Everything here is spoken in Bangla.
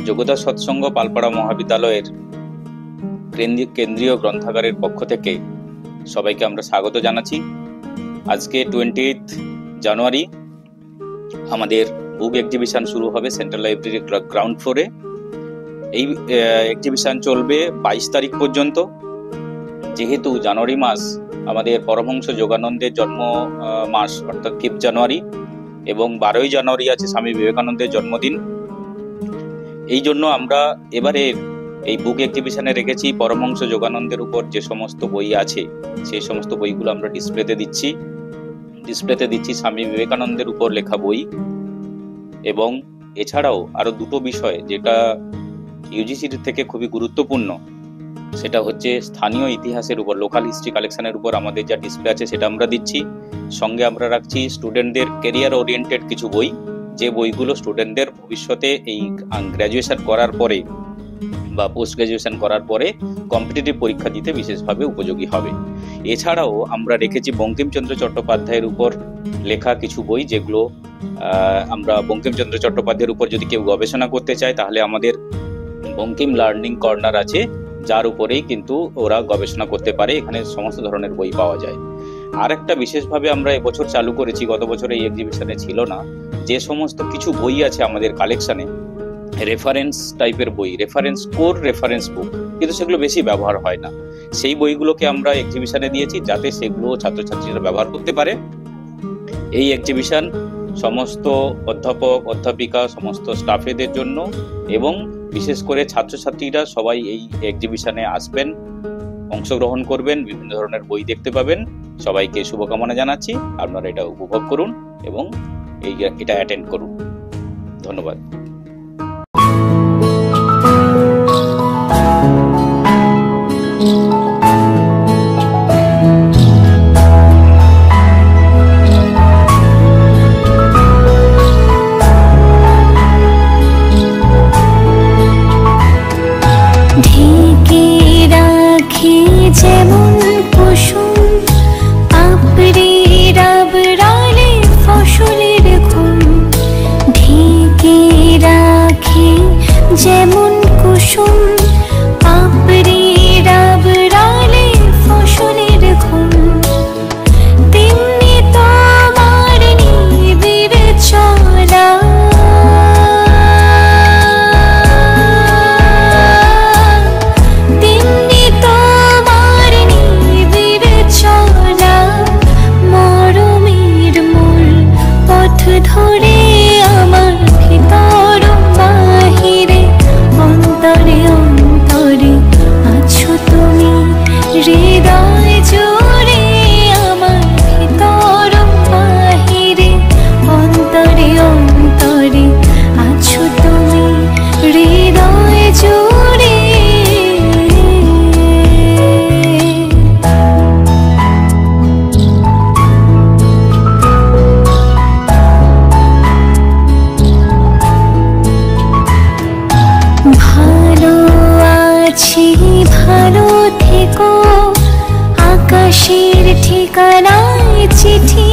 যোগদা সৎসঙ্গ পালপাড়া মহাবিদ্যালয়ের কেন্দ্রীয় গ্রন্থাগারের পক্ষ থেকে সবাইকে আমরা স্বাগত জানাচ্ছি। আজকে 20 জানুয়ারি আমাদের বুক এক্সিবিশন শুরু হবে সেন্ট্রাল লাইব্রেরির গ্রাউন্ড ফ্লোরে। এই এক্সিবিশন চলবে 22 তারিখ পর্যন্ত। যেহেতু জানুয়ারি মাস আমাদের পরমহংস যোগানন্দের জন্ম মাস, অর্থাৎ 5 জানুয়ারি, এবং 12ই জানুয়ারি আছে স্বামী বিবেকানন্দের জন্মদিন। এই জন্য আমরা এবারে এই বুক এক্সিবিশনে রেখেছি পরমহংস যোগানন্দের উপর যে সমস্ত বই আছে সেই সমস্ত বইগুলো আমরা ডিসপ্লেতে দিচ্ছি স্বামী বিবেকানন্দের উপর লেখা বই। এবং এছাড়াও আরো দুটো বিষয় যেটা ইউজিসির থেকে খুবই গুরুত্বপূর্ণ, সেটা হচ্ছে স্থানীয় ইতিহাসের উপর, লোকাল হিস্ট্রি কালেকশনের উপর আমাদের যা ডিসপ্লে আছে সেটা আমরা দিচ্ছি। সঙ্গে আমরা রাখছি স্টুডেন্টদের ক্যারিয়ার ওরিয়েন্টেড কিছু বই, যে বইগুলো স্টুডেন্টদের ভবিষ্যতে এই গ্র্যাজুয়েশন করার পরে বা পোস্ট গ্র্যাজুয়েশন করার পরে কম্পিটিটিভ পরীক্ষা দিতে বিশেষভাবে উপযোগী হবে। এছাড়াও আমরা রেখেছি বঙ্কিমচন্দ্র চট্টোপাধ্যায়ের উপর লেখা কিছু বই, যেগুলো আমরা বঙ্কিমচন্দ্র চট্টোপাধ্যায়ের উপর যদি কেউ গবেষণা করতে চায় তাহলে আমাদের বঙ্কিম লার্নিং কর্নার আছে, যার উপরেই কিন্তু ওরা গবেষণা করতে পারে। এখানে সমস্ত ধরনের বই পাওয়া যায়। আর একটা বিশেষভাবে আমরা এবছর চালু করেছি, গত বছর এই এক্সিবিশনে ছিল না, যে সমস্ত কিছু বই আছে আমাদের কালেকশনে রেফারেন্স টাইপের বই, রেফারেন্স বুক, কিন্তু সেগুলো বেশি ব্যবহার হয় না, সেই বইগুলোকে আমরা এক্সিবিশনে দিয়েছি যাতে সেগুলো ছাত্রছাত্রীরা ব্যবহার করতে পারে। এই এক্সিবিশন সমস্ত অধ্যাপক অধ্যাপিকা সমস্ত স্টাফেদের জন্য, এবং বিশেষ করে ছাত্রছাত্রীরা সবাই এই এক্সিবিশনে আসবেন, অংশগ্রহণ করবেন, বিভিন্ন ধরনের বই দেখতে পাবেন। সবাইকে শুভকামনা জানাচ্ছি। আপনারা এটা উপভোগ করুন এবং এটা অ্যাটেন্ড করুন। ধন্যবাদ। যেমন কুসুম পাপড়ি রাবড়ালে ফসলের ঘুম, তেমনি তোমার নিবিড় চলা, তেমনি তোমার নিবিড় চলা, মরমের মূল পথ ধরে আমার ভিতর বাহিরে অন্তরে অন্তরে আছো তুমি, হৃদয় জুড়ে আমার ভিতর বাহিরে অন্তরে অন্তরে আছো তুমি, হৃদয় জুড়ে। ভালো আছি ভালো থেকো, আকাশের ঠিকানায় চিঠি